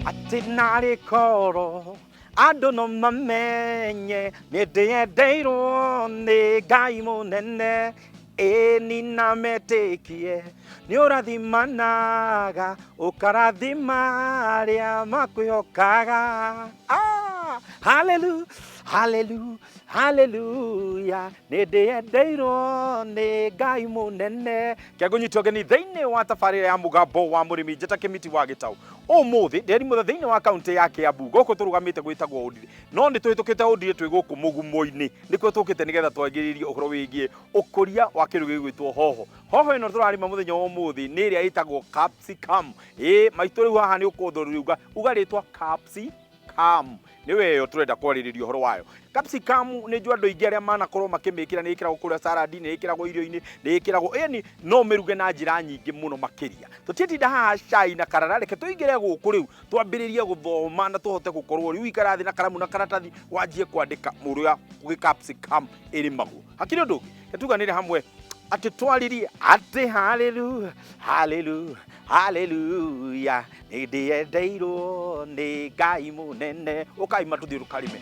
Ati nari koro ando no mamenye ne de deiro ne gaimo nene e ni na metekie ni urathimanaga ukarathima makuyokaga hallelujah hallelujah hallelujah ne de deiro ne gaimo nene kiagunyitwo geni thiini wa tabarira ya mugambo wa murimi njeta kimiti wa gitau umuthi nderi muthe thiini wa kaunti ya Kiambu goko turugamite gwitagwo Udire no ni twitukite Udire twi guku mugumo-ini nikwo tukite nigetha twagiririe uhoro wigie ukuria wa kindu gigwitwo hoho ino turarima muthenya wa umuthi ni iria itagwo capsicum maitu riu haha ni ukuthuriuga ugaritwa capsicum niwe yo turenda kwariririo horo wayo capsicum ni njua andu ingi aria manakorwo makimikira ni ikiragwo kuria salad ni ikiragwo irio-ini ni ikiragwo yani no miruge na njira nyingi muno makiria tutitinda haha cai na karara reke tuingire guku riu twambiririe guthoma na tuhote gukorwo riu ikarathi na karamu na karatathi wanjie kwandika muria capsicum iri magu hakiri undu tuganire hamwe ati twaririe ati hallelujah hallelujah hallelujah ni deiro ni Ngai munene ukaima tuthiru karime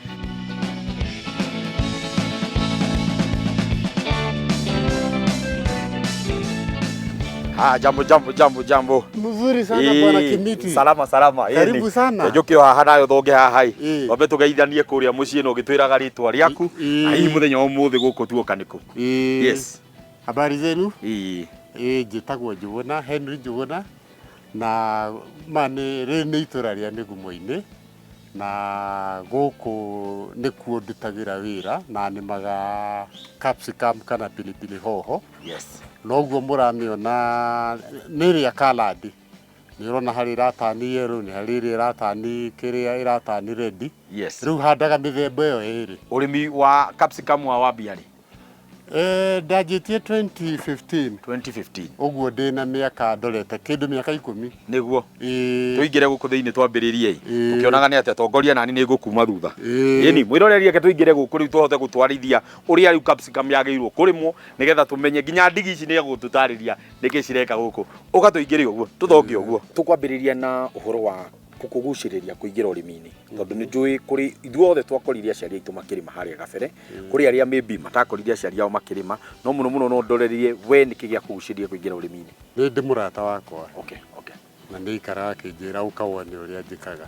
jambo mzuri sana bwana Kimiti salama karibu sana njukio haha nayo thonge haha wambe tugeithanie kuria mucii no gitwiraga ritwa riaku ai muthenya umuthi guku tuoka niku yes habari zenu njitagwo Njuguna Henry Njuguna na mane rene itura ria Migumo-ini na guku nikuo ndutagira wira na nimaga capsicum kana pilipili hoho yes noguo muramiona niria kaladi nirona hari ratani yero ni hari ratani kiria iratani ready yes riu handaga mithemba iyo iri urimi wa capsicum wa wabiari ndajitie 2015 uguo ndina miaka ndorete kindu miaka 10 niguo tuingire guku thiini twambiririe tukionaga ni ate tongoria nani ni gukuma thutha yani mwirorerie ke tuingire guku riu tuhote gutwarithia uria riu capsicum yageirwo kurimwo nigetha tumenye nginya ndigi ici ni gututariria niki cireka guku ukatuingire uguo tuthoke uguo tukwambiriria na uhoro wa kukuguciriria kuingira urimi-ini tondu ni njui kuri ithuothe twakoriria aciari aitu makirima haria gabere kuri aria maybe matakoriria aciari ao makirima no muno no ndorerie we niki gia kuguciria kuingira urimi-ini ni ndi murata wakwa okay na ni ikara akinjira ukawone uria njikaga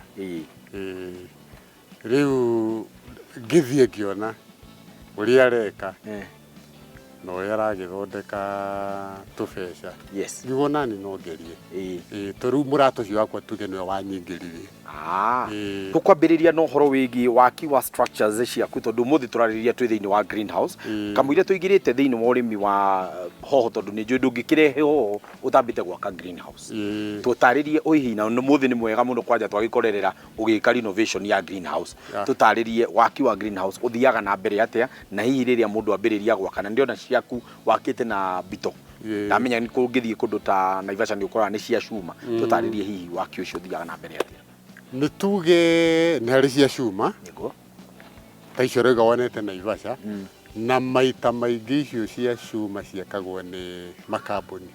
riu ngithie ngiona uria areka no yaragithondeka tubeca yes niguo nani no ngerie toru murato cio wakwa tuge niwe wanyingiririe tukwambiriria no horo wigi waki wa structures ciaku tondu muthi turariria twi thiini wa greenhouse kamuire tuigirite thiini wa urimi wa hoho tondu ni njui ndungikirehe hoho utambite gwaka greenhouse tutaririe uihina no muthi ni mwega muno kwanja twagikorerera ugika renovation ya greenhouse tutaririe waki wa greenhouse uthiaga na mbere atia na hihi riria mundu ambiriria gwaka na ndiona ciaku wakite na bito ndamenya ni kungithie kundu ta Naivasha ni ukora ni cia cuma tutaririe hihi waki ucio uthiaga na mbere atia nituge ni hari cia cuma niguo ta icio rega wonete Naivasha na maita maingi icio cia cuma ciakagwo ni makambuni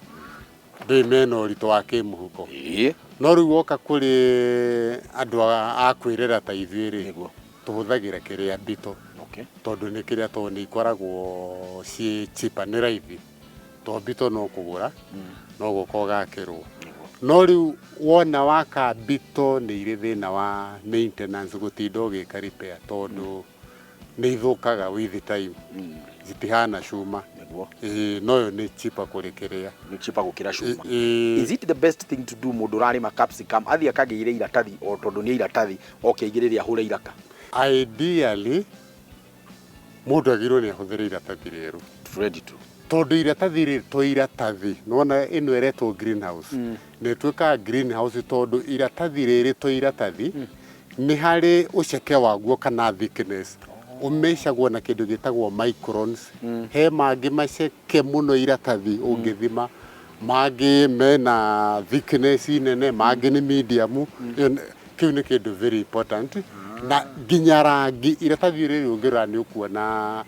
ndimena uritu wa kimuhuko no riu woka kuri andu a kwirera ta ithuiri niguo tuhuthagira kiria bito tondu ni kiria to ni ikoragwo ci cheaper ni raithi to bito no kugura no gukogakirwo no riu wona waka bito ni iri thina wa maintenance gutinda ugika repair tondu ni ithukaga with time zitihana cuma no yo ni cheaper kurikiria ni cheaper gukira cuma is it the best thing to do mundu rarima capsicum athia kageire iratathi o tondu ni iratathi okeigiriria hure iraka ideally mundu agirwo ni ahuthire iratathi riru ready to tondu iratathi ri to iratathi nona ino eretwo greenhouse ne twika greenhouse tondu iratathi riri to iratathi ni hari uceke waguo kana thickness umeshagwo na kindu gitagwo microns he mangi maceke muno iratathi ungithima mangi mena thickness nene mangi ni medium kiu ni kindu very important na nginya rangi iratathi riri ungira ni ukuona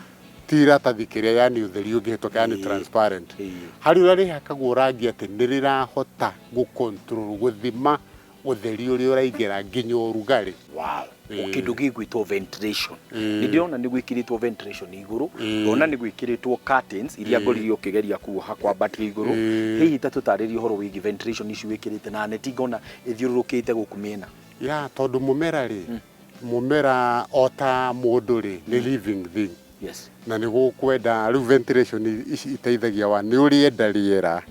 tiratathi kiria yani utheri ungihitoka yani transparent hari urari hakagwo rangi ati nirira hota gu control guthima utheri uria uraingĩra nginya ũrugarĩ. Wow. Kindu gigwitwo ventilation. Ndirona ni gwikiritwo ventilation iguru, ndona ni gwikiritwo curtains iria ngoririo kigeria kuoha kwa battery iguru. Hihi tatutaririe horo wigi ventilation ici wikirite na neti ngona ithiururukite gukumiena. Ya tondu mumera ri mumera ota mundu ri ni living thing. Yes. Na ni gukwenda riu ventilation ici iteithagia wa ni urienda riera.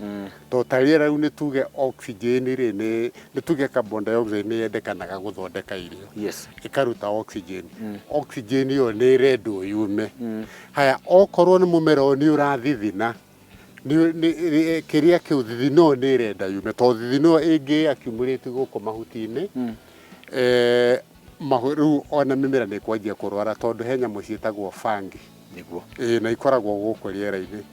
To ta riera riu ni tuge oxygen ri ni tuge carbon dioxide ni yendekanaga guthondeka irio. Yes. Ikaruta oxygen. Oxygen yo ni rendwo yume. Haya okorwo ni mumera ni urathithina ni kiria kiu thithino ni renda yume to thithino ingi accumulate guko mahuti-ini. Mahuru ona mimera ni kwanjia kurwara tondu he nyamu cietagwo fungi niguo na ikoragwo guku riera-ini.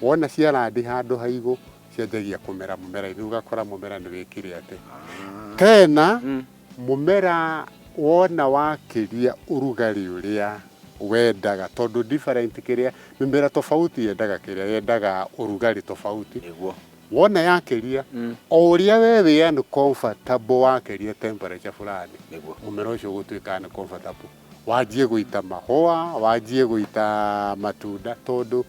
Wona ciarandi handu haigu cianjagia kumera mumera-ini ugakora mumera ni wikire ate tena mumera wona wakiria urugari uria wendaga tondu different kiria mimera tofauti yendaga urugari tofauti. Niguo wona yakiria o uria wewe ni comfortable wakiria temperature fulani mumera ucio gutwika ni comfortable wajie guita mahua wajie guita matunda tondu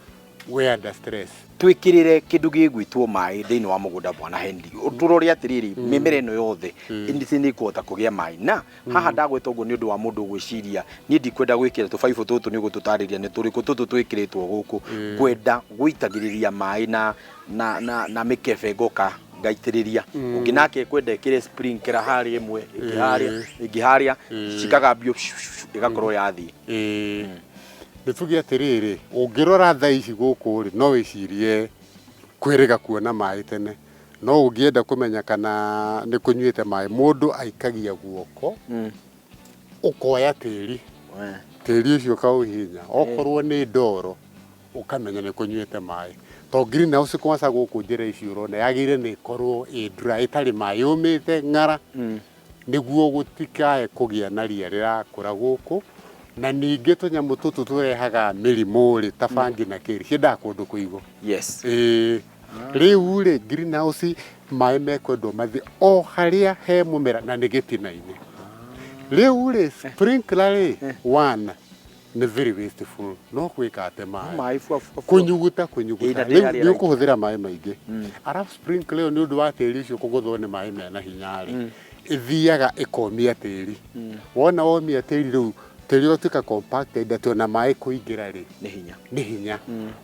we under stress. Twikirire kindu gigwitwo mai thiini wa mugunda bwana Henry uturori atiriri mimera ino yothe indi ni kuota kugia mai na haha ndagweta uguo ni undu wa mundu gwiciria ni ndikwenda gwikira tubaibu tutu ni gututariria ni turiku tutu twikiritwo guku kwenda guitagiriria mai na mikebe ngoka ngaitiriria unginake kwenda ikire sprinkler hari imwe igiharia cikagambio igakorwo yathi. Nituge atiriri ungirora thaa ici guku ri no wicirie kwiriga kuona mai tene no ungienda kumenya kana ni kunyuite mai mundu aikagia guoko ukoya tiri ucio kauhinya okorwo ni ndoro ukamenya ni kunyuite mai to greenhouse kwanza guku njira ici urona yagire ni korwo dry itari mai umite ngara niguo gutikae kugia na ria rirakura guku na ningi tunyamu tutu turehaga mirimo ri tabangi na kiri cienda kundu kuigo. Yes. Riu ri greenhouse mai mekwendo mathi o haria he mumera na nigitina-ini. Riu ri sprinkler ri one ni very wasteful no kwika ate mai kunyuguta riu kuhuthira mai maingi arafu sprinkler ni undu wa tiri ucio kuguthwo ni mai mena hinya ri ithiaga ikomia tiri wona womia tiri riu tiri utuika compacted ati ona mai kuingira ri ni hinya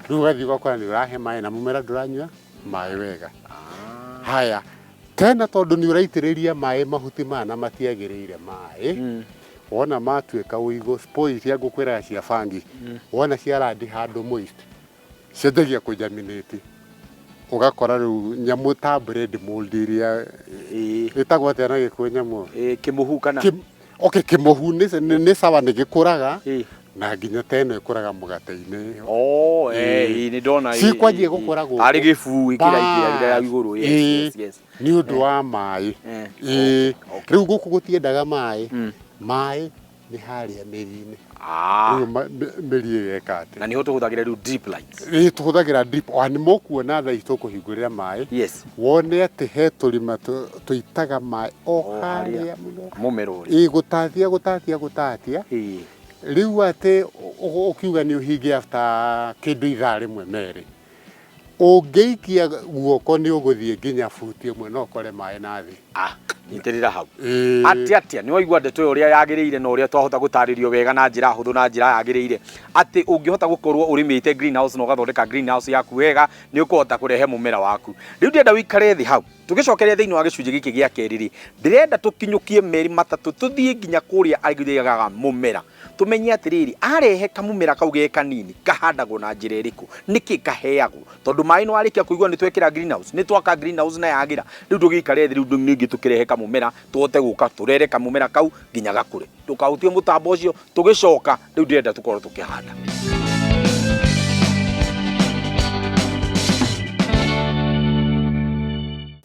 riu gathi gokora ni urahe mai na mumera nduranyua mai wega. Haya tena tondu ni uraitiriria mai mahuti mana matiagirire mai wona matuika uigo spoils ya gukwira cia fangi wona ciarandi handu moist ciendagia kujaminate ugakora riu nyamu ta bread mold iria itagwo ate na gikuo nyamu kimuhu kana kimuhu ni sawa ni gikuraga na nginya teno ikuraga mugate-ini. Ni ndona ci kwanjie gukura guku ari gifu ikira ya iguru. Yes ni undu wa mai riu guku gutiendaga mai ni haria meri-ini meri yekate na niho tuhuthagira riu drip lines tuhuthagira drip ani mokuona tha ici kuhingurira mai wone ati he turima tuitaga mai o haria mumero ri gutatia riu ati ukiuga ni uhinge after kindu ithaa rimwe meri ungeikia guoko ni uguthie nginya futi imwe no kore mai nathi nitirira hau atia ni waigua ndeto uria yagiriire na uria twahota gutaririo wega na njira huthu na njira yagiriire ati ungihota gukorwo urimite greenhouse no gathondeka greenhouse yaku wega ni ukuhota kurehe mumera waku. Riu ndienda wikare thi hau tugicokeria thiini wa gicunji giki gia keriri ndirenda tukinyukie meri matatu tuthie nginya kuria agirigaga mumera tumenye atiriri arehe kamumera kau ge kanini kahandagwo na njira iriku niki kaheagwo tondu mai no arikia kuigwa ni twekira greenhouse ni twaka greenhouse na yagira riu ndugikare thi riu ningi tukirehe kamumera tuote guka turere kamumera kau nginya gakure tukahutie mutambo ucio tugicoka riu ndirenda tukorwo tukihanda.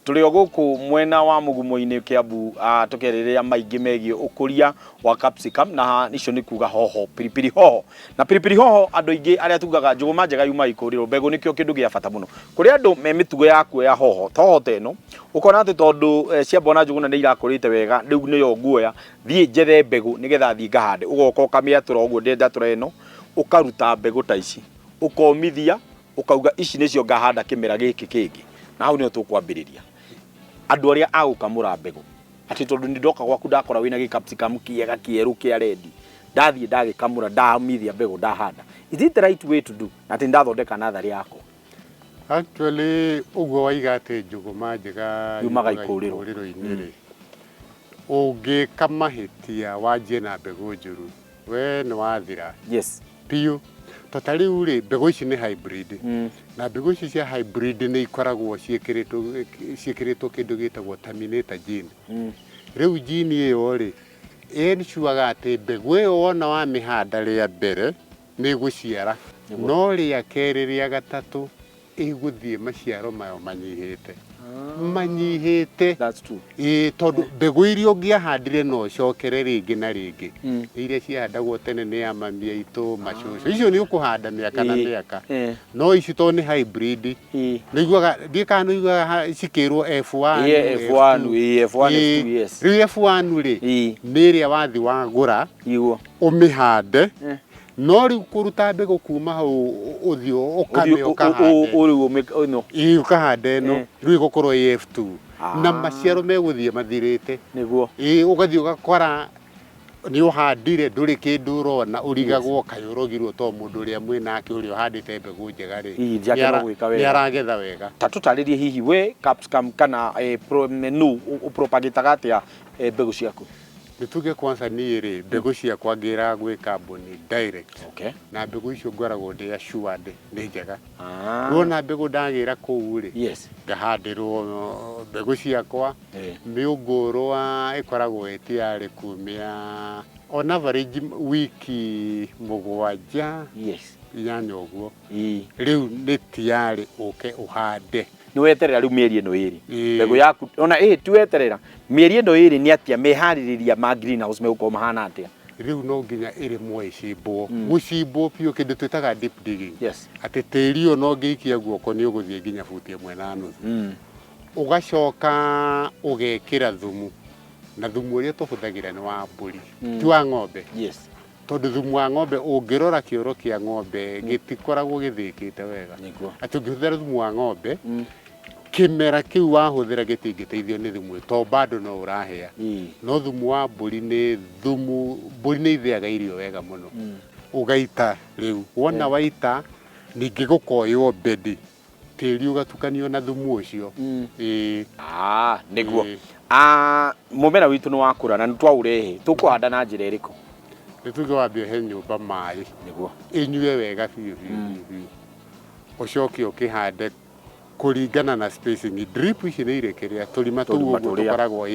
tuli o guku mwena wa mugumo-ini Kiambu tukeriria maingi megie ukuria wa capsicum na icio ni kuga hoho pilipili hoho na pilipili hoho andu ingi aria tugaga njuguma njega yuma ikuriro mbegu nikio kindu gia bata muno kuri andu me mitugo ya kuoya hoho hoho teno ukona ati tondu ciambona njuguna ni irakurite wega riu niyo nguoya thie njethe mbegu nigetha thie ngahande ugoka ukamiatura uguo ndatura ino ukaruta mbegu ta ici ukomithia ukauga ici nicio ngahanda kimera giki kingi na hau nio tukwambiriria andu aria agukamura mbegu ati tondu ni ndoka gwaku ndakora wina gi capsicum kiega kieru kia ready ndathie ndagikamura ndamithia mbegu ndahanda is it the right way to do ati ndathondeka nathari yako actually uguo waiga ati njuguma njega yumaga ikuriro-ini ungikamahitia wanjie na mbegu njuru we ni wathira yes piu totariu ri mbegu ici ni hybrid na mbegu ici cia hybrid ni ikoragwo ciekiritwo kindu gitagwo terminator gene riu gene iyo ri ensure ati mbegu iyo wona wa mihanda ria mbere ni guciara no ria keri ria gatatu iguthie maciaro mayo manyihite that's true tondu mbegu iria ungiahandire no cokere ringi na ringi iria ciahandagwo tene ni amamia itu macucu icio ni ukuhanda miaka na miaka no ici to ni hybrid niguaga ndikano igua cikirwo F1 F1 yes riu F1 ri ni ria wathi wagura umihande no riu kuruta mbegu kuma hau uthio ukahande no riu igukorwo F2 na maciaro meguthie mathirite niguo ugathie ugakora ni uhandire nduri kindu urona urigagwo kayurogirwo to mundu uria mwinake uria uhandite mbegu njega ri ni aragetha wega tutaririe hihi we capsicum kana propagate atia mbegu ciaku nituge kwanza ni ri mbegu ciakwa ngira gwika boni direct okay na mbegu icio ngoragwo ndi assured ni njega wona mbegu ndagira kuu ri yes ngahandirwo mbegu ciakwa miungurwa ikoragwo etiari kumia on average wiki mugwanja yes inyanya uguo riu ni tiari uke uhande ni weterera riu mieri ino iri mbegu yaku ona tu weterera mieri ino iri ni atia mehaririria ma greenhouse meguko mahana atia riu no nginya iri mwicibwo gucibwo pio kindu twitaga deep digging yes ati tiri no ngiikia guoko ni uguthie nginya futi 1.5 ugacoka ugekira thumu na thumu uria tuhuthagira ni wa mburi ti wa ng'ombe yes tondu thumu wa ng'ombe ungirora kioro kia ng'ombe gitikoragwo githikite wega ati ungihuthira thumu wa ng'ombe kimera kiu wahuthira gitingiteithio ni thumu to bado no urahia no thumu wa mburi ni thumu mburi ni ithiaga irio wega muno ugaita riu wona waita ningi gukoywo bedi tiri ugatukanio na thumu ucio niguo mumera witu ni wakura na nitwaurehe tukuhanda na njira iriku nituge wambie he nyumba mai niguo inyue wega biu ucoke ukihande kuringana na spacing drip ici ni irekeria turima tu tukoragwo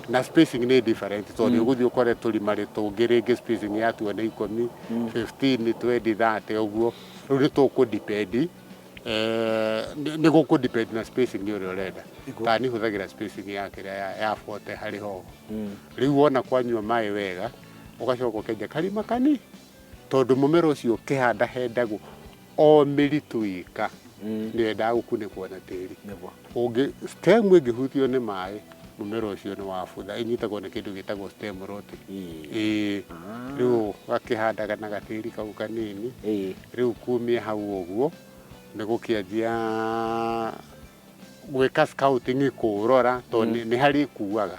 na spacing ni different tondu uguthie ukore turima ritungi ringi spacing ya tu ni 10 15 20 30 uguo riu ni tuku depend ni guku depend na spacing ni uria urenda ta ni huthagira spacing ya kiria ya 40 hari ho riu wona kwanyua mai wega ugacoka ukenja karima kani tondu mumero ucio kihanda hendagwo o miritu ika ni enda gukunekwo na tiri ungi stem ingihutio ni mai mumero ucio ni wabutha inyitagwo ni kindu gitagwo stem rot riu gakihandaga na gatiri kau kanini riu kumia hau uguo ni gukianjia gwika scouting kurora to ni hari kuaga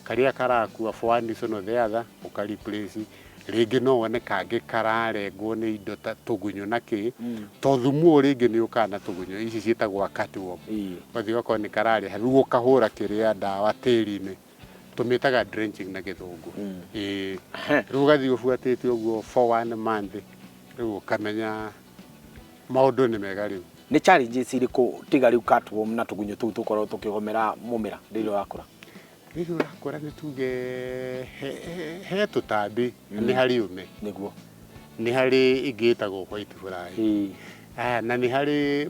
karia karakua for one reason or the other ukariplace ringi no wone kangi kararengwo ni indo ta tugunyo naki to thumu ringi ni ukana tugunyo ici cietagwo cutworm wathi gako ni karari haru ukahura kiria ndawa tiri-ini tumitaga drenching na githungu riu gathi ufuatite uguo for 1 month riu ukamenya maundu ni mega riu ni challenges iriku tiga riu cutworm na tugunyo tu tukorwo tukigomera mumera ndilo yakura riu urakora ni tuge he tutambi ni hari ume niguo ni hari igitagwo white fly Na nĩ harĩ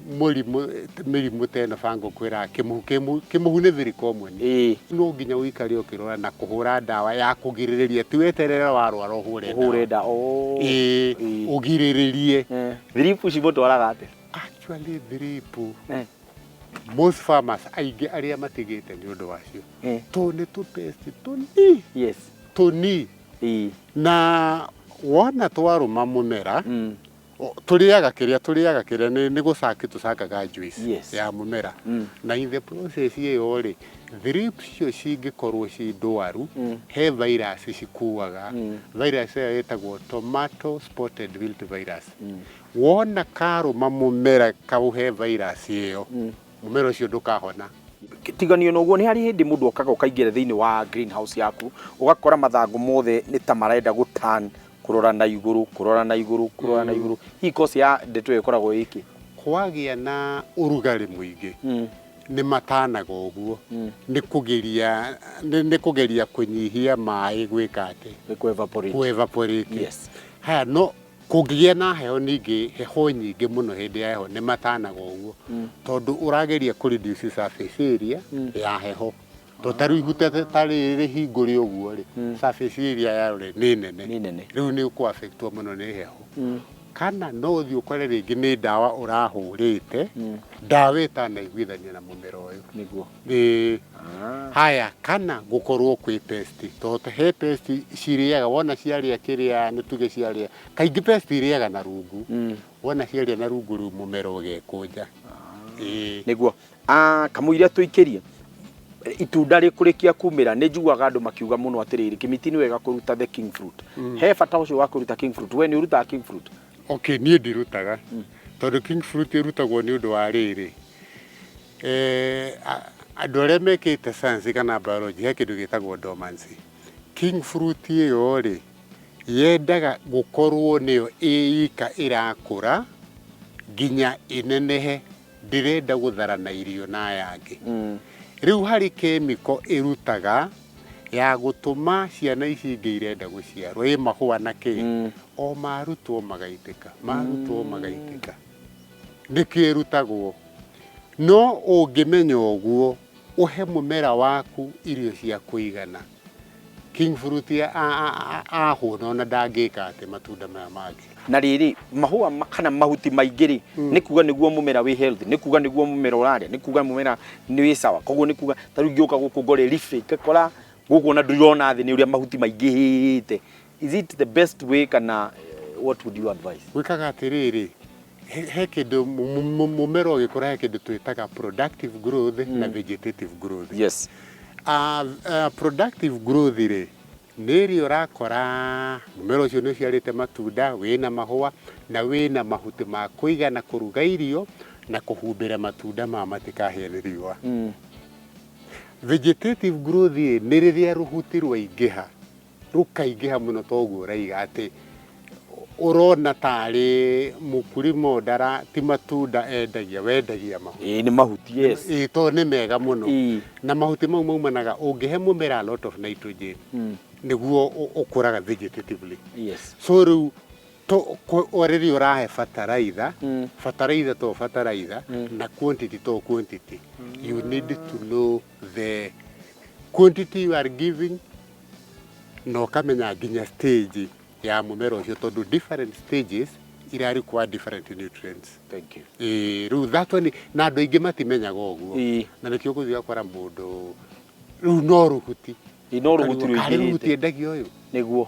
mĩrimũ teno bango kwĩra kĩmũhu nĩ thirika ũmwe no nginya ũikare ũkĩrora na kũhũra ndawa ya kũgirĩrĩria ti weterere warwara ũhũre ndawa ũgirĩrĩrie. Drip cibũtwaraga atĩa? Actually drip most farmers aingĩ arĩa matigĩte nĩ ũndũ wacio tũ nĩ tũpesti tũni na wona twarũma mũmera tũrĩaga kĩrĩa nĩ gũcaki tũcakaga juice ya mũmera na in the process ĩyo rĩ drip cio cingĩkorwo ci ndwaru he virus cikuaga virus ĩyo ĩtagwo tomato spotted wilt virus wona karũma mũmera kauhe virus ĩyo mũmera ũcio ndũkahona. Tiganio na ũguo nĩ harĩ hĩndĩ mũndũ okaga ũkaingĩra thĩinĩ wa greenhouse yaku ũgakora mathangũ mothe nĩ ta marenda gũturn kurora na igũrũ hii kosi ya ndeto ĩkoragwo iki kwagĩa na ũrugarĩ mũingĩ nĩ matanaga ũguo nĩ kũgeria kũnyihia maĩ gwĩka atĩ ku evaporate haya no kũngĩgĩa na heho ningĩ heho nyingĩ mũno hĩndĩ ya heho nĩ matanaga ũguo tondũ ũrageria kũ reduce surface area ya heho totari ihute tarĩ rĩhingũre ũguo rĩ surface area ya nĩ nene rĩu nĩ ku affect mũno nĩ heho kana no ũthiĩ ũkore rĩngĩ nĩ ndawa ũrahũrĩte ndawa ĩtanaiguithania na mũmera ũyũ nĩguo haya kana gũkorwo kwĩ pest tondũ he pest cirĩaga wona ciarĩa kĩrĩa nĩ tuge ciarĩa kaingĩ pest irĩaga na rungu wona ciarĩa na rungu rĩu mũmera ũgekũnja nĩguo kamũira tũikĩrie itunda rĩkũrĩkia kumĩra nĩ njugaga andũ makiuga mũno atĩrĩrĩ kĩmiti nĩ wega kũruta the king fruit he bata ũcio wa kũruta king fruit we nĩ ũrutaga king fruit? Niĩ ndirutaga tondũ king fruit ĩrutagwo nĩ ũndũ wa rĩrĩ andũ arĩa mekĩte science kana biology he kĩndũ gĩtagwo dormancy. King fruit ĩyo rĩ yendaga gũkorwo nĩyo ĩika ĩrakũra nginya ĩnenehe ndĩrenda gũthara na irio na yangĩ rĩu harĩ chemical ĩrutaga ya gũtũma ciana ici ingĩ irenda gũciarwo mahũa na kĩ o marutwo magaitĩka nĩkĩo ĩrutagwo no ũngĩmenya ũguo ũhe mũmera waku irio cia kũigana king fruit ahũna ona ndangĩka atĩ matunda maya mangĩ. Na rĩrĩ mahũa kana mahuti maingĩ rĩ nĩ kuga nĩguo mũmera wĩ healthy nĩ kuga nĩguo mũmera ũrarĩa nĩ kuga mũmera nĩ wĩ sawa koguo nĩ kuga ta rĩu ngĩũka gũkũ ngore leafy ngakora gũkũ na ndĩrona thĩ nĩ ũrĩa mahuti maingĩhĩte. Is it the best way kana what would you advise? Gwĩkaga atĩrĩrĩ he kĩndũ mũmera ũgĩkũra he kĩndũ twĩtaga productive growth na vegetative growth. Yes. Productive growth rĩ nĩ ĩrĩa ũrakora mũmera ũcio nĩ ũciarĩte matunda wĩna mahũa na wĩna mahuti ma kũigana kũruga irio na kũhumbĩra matunda ma matikahĩa nĩ riũa. Vegetative growth nĩ rĩrĩa rũhuti rwaingĩha rũkaingĩha mũno toguo ũraiga atĩ ũrona tarĩ mũkurima ndara ti matunda endagia wendagia mahuti. Nĩ mahuti yes. Tondũ nĩ mega mũno na mahuti mau maumanaga ũngĩhe mũmera a lot of nitrogen nĩguo ũkũraga vegetatively. Yes. So rĩu rĩrĩa ũrahe fertilizer to fertilizer na quantity to quantity you need to know the quantity you are giving no kamenya nginya stage ya mũmera ũcio tondũ different stages ira require different nutrients. Thank you. Rĩu that one na andũ aingĩ matimenyaga ũguo na nĩkĩo gũthiĩ gũkora mũndũ rĩu no rũhuti rũhuti endagio ũyũ nĩguo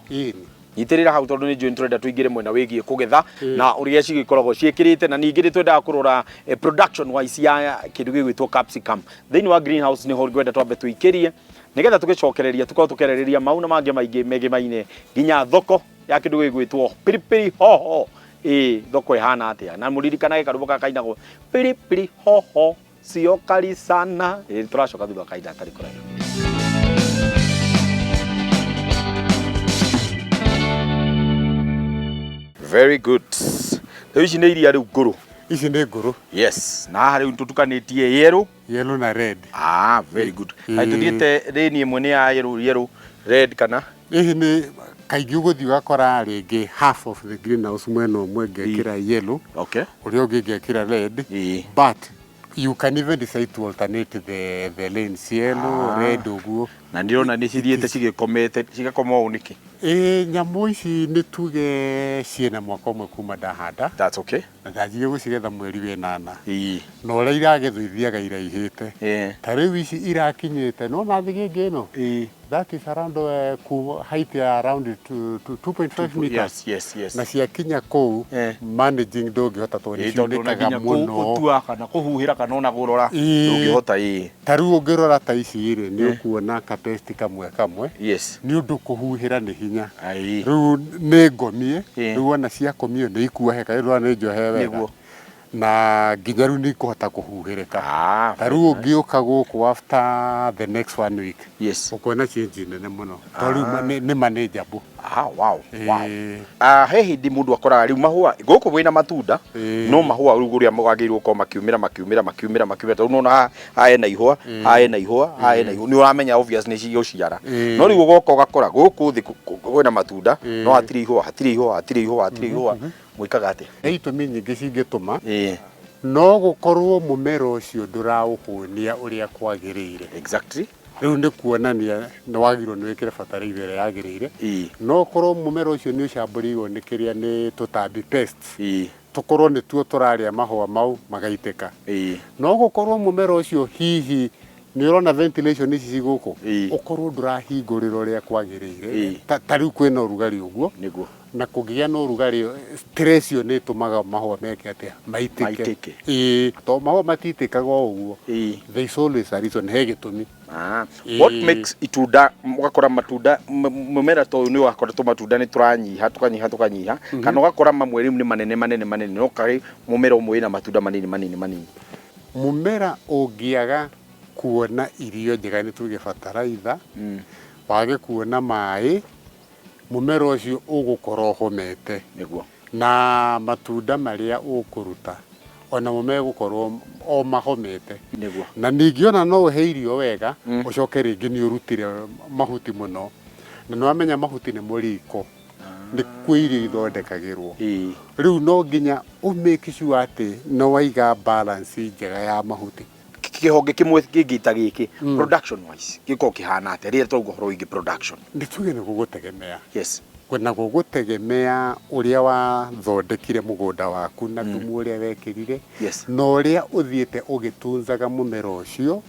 nyitĩrĩra hau tondũ nĩ njũĩ nĩtũrenda tũingĩre mwena wĩgiĩ kũgetha na ũrĩa cigĩkoragwo ciĩkĩrĩte na ningĩ nĩtwendaga kũrora production wise ya kĩndũ gĩgwĩtwo capsicum thĩinĩ wa greenhouse nĩho ngwenda twambe tũikĩrie nĩgetha tũgĩcokereria tũkorwo tũkĩarĩrĩria mau na mangĩ maingĩ megimaine nginya thoko ya kĩndũ gĩgwĩtwo pilipili hoho thoko ĩhana atĩa na mũririkanage karũmbo gaka kainagwo pilipili hoho sio kali sana tũracoka thutha kainda karĩ kũraihu. Very good. Ici nĩ iria rĩu ngũrũ. Ici nĩ ngũrũ. Yes. Na rĩu tũtukanĩtie yellow na red. Very good. Hai tuthiĩte rĩni ĩmwe nĩ ya yellow red kana Hihi nĩ kaingĩ ũgũthiĩ ũgakora rĩngĩ half of the greenhouse mwena ũmwe ngekĩra yellow, okay ũrĩa ũngĩ ngekĩra red, but you can even decide to alternate the lanes, yellow, red ũguo. Na ndirona nĩ cithiĩte cigĩkomete cigakoma ũũ nĩkĩ? Nyamũ ici nĩ tuge ciĩna mwaka ũmwe kuma ndahanda. That's okay. Na ndanjirie gũcigetha mweri wa 8. Na ũrĩa iragethwo ithiaga iraihĩte. Ta rĩu ici irakinyĩte no na thigi ĩngĩ ĩno. That is around height around 2.5 meters. Yes. Na ciakinya kũu managing ndũngĩhota tondũ nĩ ciunĩkaga mũno. Gũtua kana kũhuhĩra kana ona gũrora ndũngĩhota. Ta rĩu ũngĩrora ta ici rĩ nĩ ũkuona capacity kamwe. Yes. Nĩ ũndũ kũhuhĩra nĩ hinya. Rĩu nĩ ngomie, rĩu ona ciakomio nĩ ikuoheka, rĩu nĩ njohe wega. Na nginya rĩu nĩ ikũhota kũhuhĩrĩka. Ta rĩu ũngĩũka gũkũ after the next 1 week. Yes. Ũkuona change nene mũno. Ta rĩu nĩ manageable. Wow. He hĩndĩ mũndũ akoraga rĩu mahũa gũkũ gwĩna matunda no mahũa rĩu ũrĩa magagĩrĩirwo gũkorwo makiumĩra tondũ nona hena ihũa nĩ ũramenya obvious nĩ cigũciara no rĩu ũgoka ũgakora gũkũ thĩ gwĩna matunda no hatirĩ ihũa mwĩkaga atĩa? He itũmi nyingĩ cingĩtũma no gũkorwo mũmera ũcio ndũraũhũnia ũrĩa kwagĩrĩire. Exactly. Rĩu nĩ kuonania nĩ wagĩrĩirwo nĩ wĩkĩre bataraitha ĩrĩa yagĩrĩire. No korwo mũmera ũcio nĩ ũcambũrĩirwo nĩ kĩrĩa nĩ tũtambi pests, tũkorwo nĩ tuo tũrarĩa mahũa mau magaitĩka. No gũkorwo mũmera ũcio hihi nĩ ũrona ventilation ici cigũkũ ũkorwo ndũrahingũrĩra ũrĩa kwagĩrĩire. Ta rĩu kwĩna ũrugarĩ ũguo na kũgĩa na ũrugarĩ stress ĩyo nĩ ĩtũmaga mahũa meke atĩa maitĩke. To mahũa matitĩkaga ũguo. There is always a reason, he gĩtũmi. What makes itunda ũgakora matunda mũmera ta ũyũ nĩ ũgakora tũmatunda nĩ tũranyiha kana ũgakora mamwe rĩu nĩ manene no kaĩ mũmera ũmwe wĩna matunda manini? Mũmera ũngĩaga kuona irio njega nĩ tuge bataraitha, wage kuona maĩ, mũmera ũcio ũgũkorwo ũhomete. Na matunda marĩa ũkũruta ona mũmera ũgũkorwo o mahomete. Na ningĩ ona no ũhe irio wega ũcoke rĩngĩ nĩ ũrutire mahuti mũno na nĩ wamenya mahuti nĩ mũriko nĩ kuo irio ithondekagĩrwo. Rĩu no nginya make sure atĩ nĩ waiga balance njega ya mahuti. Kĩhonge kĩmwe kĩngĩta gĩkĩ production wise gĩkorwo kĩhana atĩa rĩrĩa tũgũkorwo igi production? Nĩ tuge nĩ gũgũtegemea. Yes. Kwĩna gũgũtegemea ũrĩa wathondekire mũgũnda waku na thumu ũrĩa wekĩrire na ũrĩa ũthiĩte ũgĩtunzaga mũmera ũcio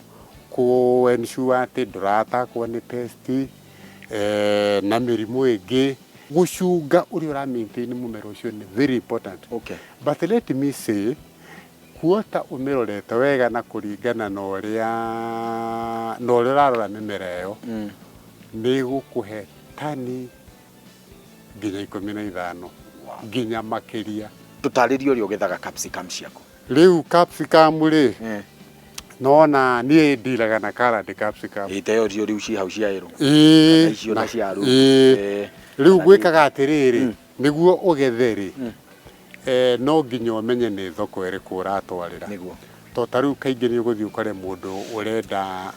ku ensure atĩ ndũratakwo nĩ pest na mĩrimũ ĩngĩ. Gũcunga ũrĩa ũra maintain mũmera ũcio nĩ very important. But let me say kuota ũmĩrorete wega na kũringana na ũrĩa ũrarora mĩmera ĩyo nĩ gũkũhe tani nginya 15 nginya makĩria. Tũtarĩrie ũrĩa ũgethaga capsicum ciaku. Rĩu capsicum rĩ nona niĩ ndiraga na carrot capsicum. Ĩteyo rĩu ci hau ciaĩrwo. Icio na ciaru. Rĩu gwĩkaga atĩrĩrĩ nĩguo ũgethe rĩ no nginya ũmenye nĩ thoko ĩrĩkũ ũratwarĩra. To ta rĩu kaingĩ nĩ ũgũthiĩ ũkore mũndũ ũrenda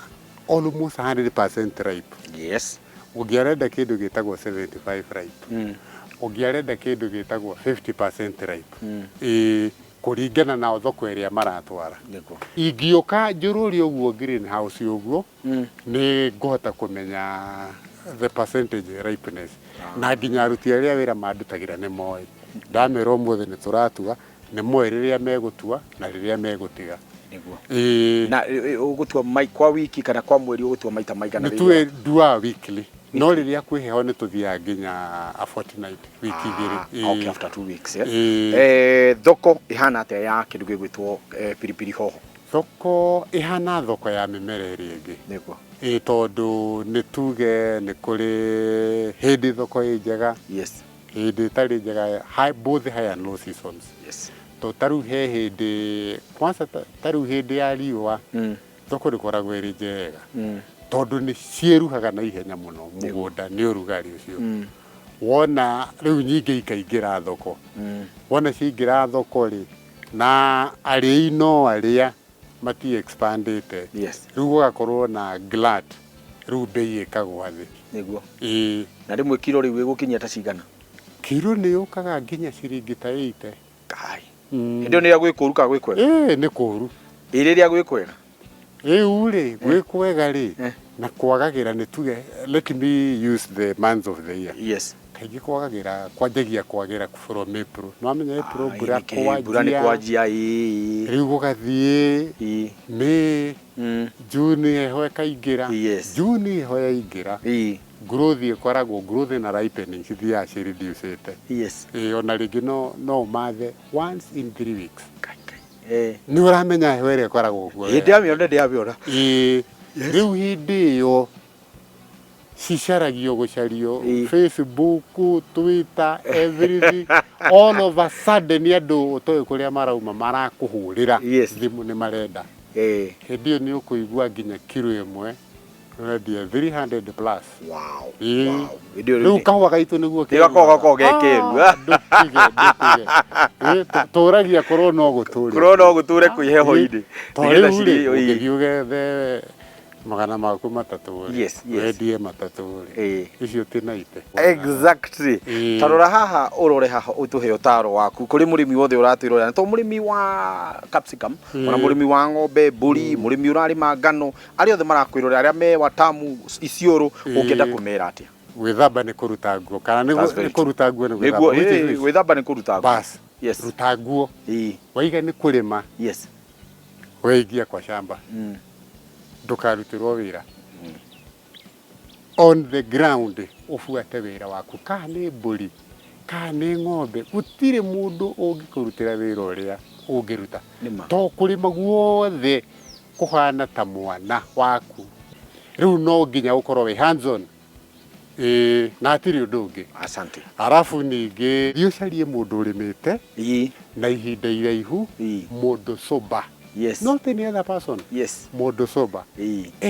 almost 100% ripe. Yes. Ũngĩarenda kĩndũ gĩtagwo 75 ripe. Ũngĩarenda kĩndũ gĩtagwo 50% ripe. Kũringana na thoko ĩrĩa maratwara. Ingĩũka njũrũrie ũguo greenhouse ũguo nĩ ngũhota kũmenya the percentage ripeness. Na nginya aruti arĩa wĩra mandutagĩra nĩ moĩ. Ndamera ũmũthĩ nĩ tũratua nĩ moĩ rĩrĩa megũtua na rĩrĩa megũtiga. Na ũgũtua kwa wiki kana kwa mweri ũgũtua maita maigana? Nĩ tuwe dua weekly. No rĩrĩa kwĩ heho nĩ tũthiaga nginya a fortnight wiki igĩrĩ. Okay, after 2 weeks. Thoko ĩhana atĩa ya kĩndũ gĩgwĩtwo pilipili hoho? Thoko ĩhana thoko ya mĩmera ĩrĩa ĩngĩ. Tondũ nĩ tuge nĩ kũrĩ hĩndĩ thoko ĩ njega. Hĩndĩ ĩtarĩ njega both high and low seasons. To ta rĩu he hĩndĩ kwanza ta rĩu hĩndĩ ya riũa thoko ndĩkoragwo ĩrĩ njega tondũ nĩ ciĩruhaga na ihenya mũno mũgũnda nĩ ũrugarĩ ũcio. Wona rĩu nyingĩ ikaingĩra thoko. Wona ciaingĩra thoko rĩ na arĩi no arĩa mati expandĩte. Rĩu gũgakorwo na glut riu bei ikagwa thi niguo na rimwe kilo riu igukinyia ta cigana kilo ni ukaga nginya ciringi ta 80 kai ndio ni ya gwikuru ka gwikwega ni kuru iriria gwikwega uri gwikwega ri na kwagagira ni tuge let me use the months of the year yes kaigi kwagagira kwanjagia kwagira from April no amenya April bura ni kwanjia riu gugathie May June heho ikaingira June heho yaingira growth ikoragwo growth na ripening cithia reducete yes ona ringi no mathe once in 3 weeks ni uramenya heho ire ikoragwo guo ndiamiona riu hindi yo cicaragio gucario Facebook Twitter everything all of a sudden andu utoe kuria marauma marakuhurira thimu ni marenda hindi yo ni ukuigua nginya kilo imwe Ready 300 plus. Wow. Riu kahua gaitu niguo ke. Gako gekeru. Toragia korona guture. Korona guture kuiheho inde. Nigetha ciri ugethe magana maku matatu. Yes. Wendie matatu. Icio tinaite. Exactly. Tarora haha urore haha utuhe utaro waku kuri murimi wothe uratwirora to murimi wa capsicum ona murimi wa ng'ombe mburi murimi urarima ngano ari othe marakwirora aria me watamu icioro ungenda kumera atia gwithamba ni kuruta nguo kana ni kuruta nguo ni gwithamba gwithamba ni kuruta nguo bas ruta nguo waiga ni kurima weigia kwa shamba ndukarutirwo wira on the ground ufuate wira waku kana ni mburi kana ni ng'ombe gutire mundu ungikurutira wira uria ungiruta to kurima guothe kuhana ta mwana waku riu no nginya ukorwo wi hands on na atiri undu ungi asante arafu ningi thiucarie mundu urimite na ihinda iraihu mundu soba not any other person mundu soba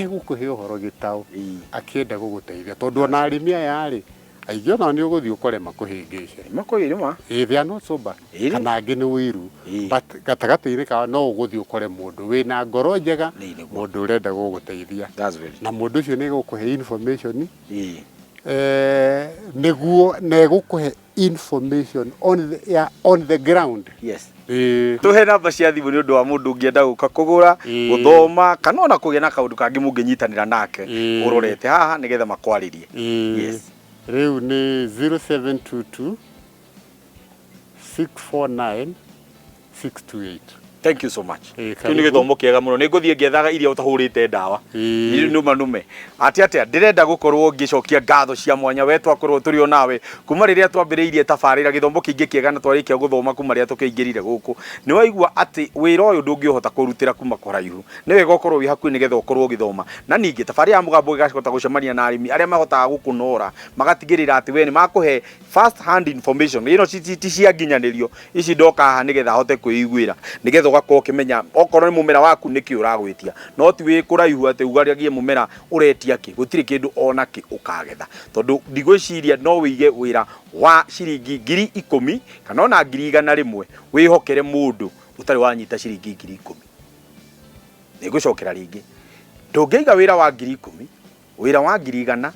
gukuhe uhoro gitau akienda guguteithia tondu ona arimi aya ri aingĩ ona ni uguthi ukore makuhingice makuirima they are not sober kana ngi ni wiru but gatagati-ini kao no uguthi ukore mundu wina ngoro njega mundu urenda guguteithia na mundu ucio ni gukuhe information niguo ne gukuhe information on the ground tuhe namba cia thimu ni undu wa mundu ungienda guka kugura guthoma kana ona kugia na kaundu kangi munginyitanira nake urorete haha nigetha makwaririe riu ni 0722 649 628. Thank you so much. Kiu ni githomo kiega muno ni nguthie ngethaga iria utahurite ndawa nume ati ndirenda gukorwo ngicokia ngatho cia mwanya we twakorwo turi o nawe kuma riria twambiriirie tabarira githomo kingi kiega na twarikia guthoma kuma riria tukiingirire guku ni waigua ati wira uyu ndungihota kurutira kuma kuraihu ni wega ukorwo wi hakuhi nigetha ukorwo githoma na ningi tabarira mugambo igacota gucemania na arimi aria mahotaga gukunora magatigirira ati we ni makuhe first hand information ino ti cia nginyanirio ici ndoka haha nigetha hote kuiguira nigetha ugakorwo ukimenya okorwo ni mumera waku niki uragwitia no ti wi kuraihu ati ugariagie mumera uretia ki gutiri kindu ona ki ukagetha tondu ndigwiciria no wige wira wa ciringi 10,000 kana ona 100,000 wihokere mundu utari wanyita ciringi 10,000 nigucokera ringi ndungiiga wira wa 10,000 wira wa 100,000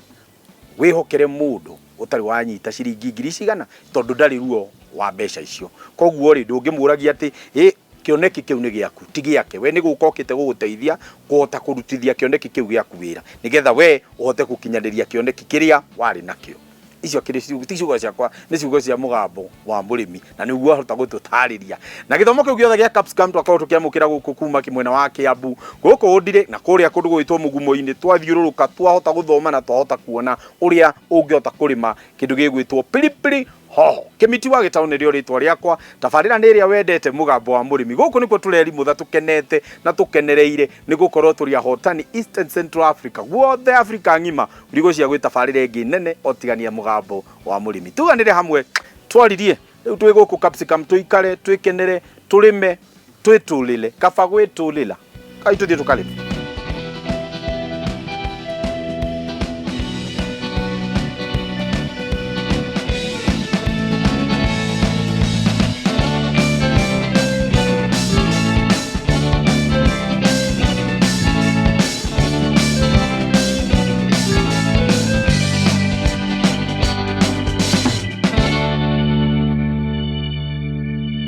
wihokere mundu utari wanyita ciringi 100,000 tondu ndari ruo wa mbeca icio koguo ri ndungimuragia ati kioneki kiu ni giaku ti giake we ni gukokite guguteithia kuhota kurutithia kioneki kiu giaku wira nigetha we uhote gukinyaniria kioneki kiria wari nakio icio kiri ciugo ciakwa ni ciugo cia mugambo wa murimi na niguo hota gututariria na githomo kiu giothe gia capsicum twakorwo tukiamukira guku kuma kimwena wa Kiambu guku undire na kuria kundu gwitwo mugumo-ini twathiururuka twahota guthoma na twahota kuona uria ungihota kurima kindu gigwitwo pilipili hoho Kimiti wa Gitaũ nĩrĩo rĩtwa rĩakwa tabarĩra nĩ ĩrĩa wendete mugambo wa mũrĩmi gũkũ nĩkuo tũrerimũtha tũkenete na tũkenereire nĩ gũkorwo tũrĩ ahotani Eastern Central Africa guothe Africa ng'ima ũrigũ cia gwĩ tabarĩra ĩngĩ nene otigania mugambo wa mũrĩmi tuganĩre hamwe twaririe rĩu twĩ gũkũ Capsicum tũikare twĩkenere tũrĩme twĩtũlĩle kaba gwĩtũlĩla kaitũ thiĩ tũkarĩme.